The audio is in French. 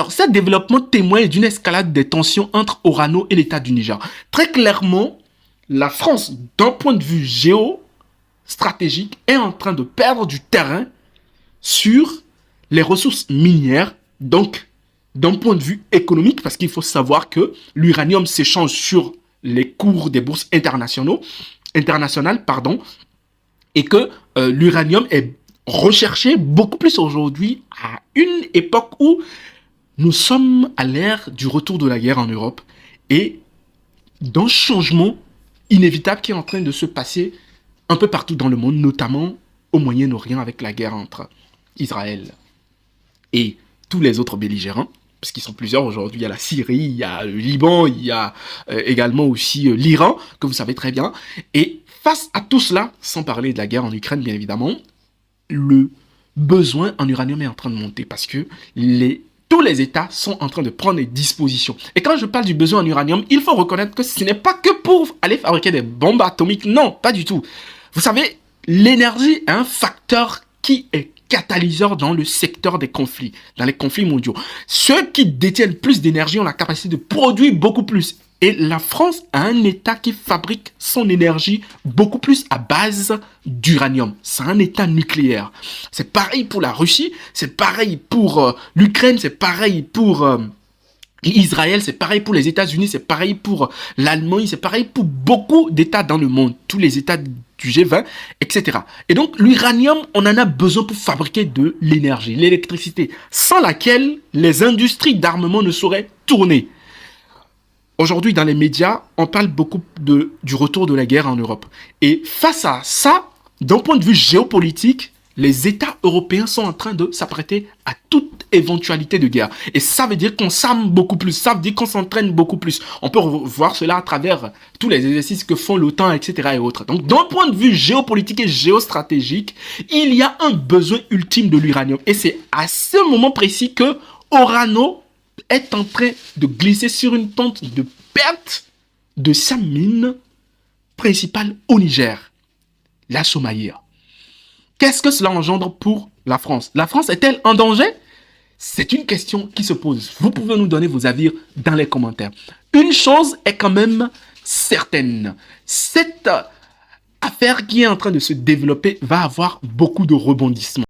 Alors, ce développement témoigne d'une escalade des tensions entre Orano et l'État du Niger. Très clairement, la France, d'un point de vue géostratégique, est en train de perdre du terrain sur les ressources minières, donc d'un point de vue économique, parce qu'il faut savoir que l'uranium s'échange sur les cours des bourses internationales, et que l'uranium est recherché beaucoup plus aujourd'hui à une époque où nous sommes à l'ère du retour de la guerre en Europe et d'un changement inévitable qui est en train de se passer un peu partout dans le monde, notamment au Moyen-Orient avec la guerre entre Israël et tous les autres belligérants, parce qu'ils sont plusieurs aujourd'hui. Il y a la Syrie, il y a le Liban, il y a également aussi l'Iran, que vous savez très bien. Et face à tout cela, sans parler de la guerre en Ukraine, bien évidemment, le besoin en uranium est en train de monter parce que tous les États sont en train de prendre des dispositions. Et quand je parle du besoin en uranium, il faut reconnaître que ce n'est pas que pour aller fabriquer des bombes atomiques. Non, pas du tout. Vous savez, l'énergie est un facteur qui est catalyseur dans le secteur des conflits, dans les conflits mondiaux. Ceux qui détiennent plus d'énergie ont la capacité de produire beaucoup plus. Et la France a un État qui fabrique son énergie beaucoup plus à base d'uranium. C'est un État nucléaire. C'est pareil pour la Russie, c'est pareil pour l'Ukraine, c'est pareil pour Israël, c'est pareil pour les États-Unis, c'est pareil pour l'Allemagne, c'est pareil pour beaucoup d'États dans le monde, tous les États du G20, etc. Et donc l'uranium, on en a besoin pour fabriquer de l'énergie, l'électricité, sans laquelle les industries d'armement ne sauraient tourner. Aujourd'hui, dans les médias, on parle beaucoup du retour de la guerre en Europe. Et face à ça, d'un point de vue géopolitique, les États européens sont en train de s'apprêter à toute éventualité de guerre. Et ça veut dire qu'on s'arme beaucoup plus, ça veut dire qu'on s'entraîne beaucoup plus. On peut voir cela à travers tous les exercices que font l'OTAN, etc. et autres. Donc, d'un point de vue géopolitique et géostratégique, il y a un besoin ultime de l'uranium. Et c'est à ce moment précis que Orano est en train de glisser sur une pente de perte de sa mine principale au Niger, la Somaïa. Qu'est-ce que cela engendre pour la France? La France est-elle en danger? C'est une question qui se pose. Vous pouvez nous donner vos avis dans les commentaires. Une chose est quand même certaine. Cette affaire qui est en train de se développer va avoir beaucoup de rebondissements.